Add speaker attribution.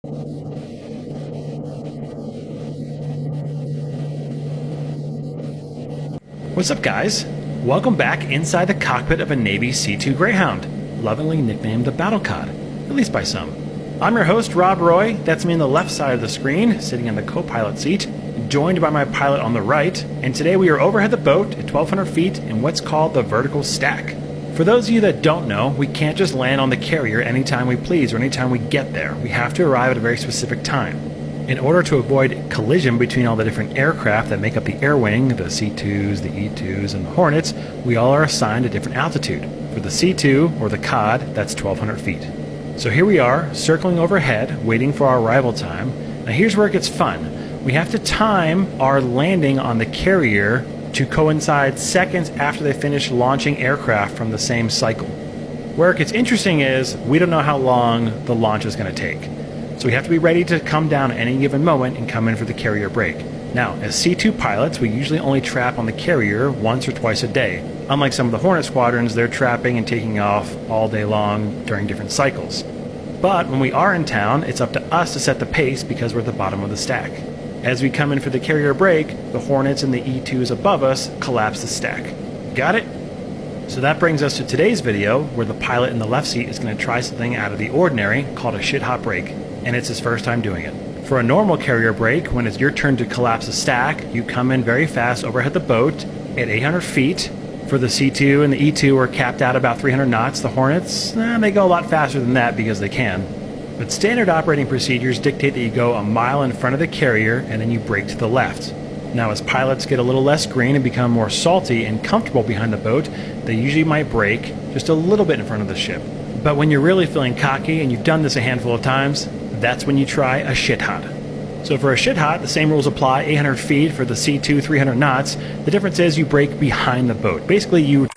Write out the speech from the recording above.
Speaker 1: What's up, guys? Welcome back inside the cockpit of a Navy C-2 Greyhound, lovingly nicknamed the Battle Cod, at least by some. I'm your host, Rob Roy. That's me on the left side of the screen, sitting in the co-pilot seat, joined by my pilot on the right, and today we are overhead the boat at 1,200 feet in what's called the vertical stack. For those of you that don't know, we can't just land on the carrier anytime we please or anytime we get there. We have to arrive at a very specific time. In order to avoid collision between all the different aircraft that make up the air wing, the C-2s, the E-2s, and the Hornets, we all are assigned a different altitude. For the C-2, or the COD, that's 1,200 feet. So here we are, circling overhead, waiting for our arrival time. Now here's where it gets fun. We have to time our landing on the carrier to coincide seconds after they finish launching aircraft from the same cycle. Where it gets interesting is, we don't know how long the launch is going to take. So we have to be ready to come down at any given moment and come in for the carrier break. Now, as C-2 pilots, we usually only trap on the carrier once or twice a day. Unlike some of the Hornet squadrons, they're trapping and taking off all day long during different cycles. But when we are in town, it's up to us to set the pace because we're at the bottom of the stack. As we come in for the carrier break, the Hornets and the E-2s above us collapse the stack. Got it? So that brings us to today's video, where the pilot in the left seat is going to try something out of the ordinary called a shit-hot break. And it's his first time doing it. For a normal carrier break, when it's your turn to collapse a stack, you come in very fast overhead the boat at 800 feet. For the C-2 and the E-2 are capped out about 300 knots. The Hornets, they go a lot faster than that because they can. But standard operating procedures dictate that you go a mile in front of the carrier and then you brake to the left. Now, as pilots get a little less green and become more salty and comfortable behind the boat, they usually might brake just a little bit in front of the ship. But when you're really feeling cocky and you've done this a handful of times, that's when you try a shit-hot. So for a shit-hot, the same rules apply. 800 feet for the C-2, 300 knots. The difference is you brake behind the boat. Basically, you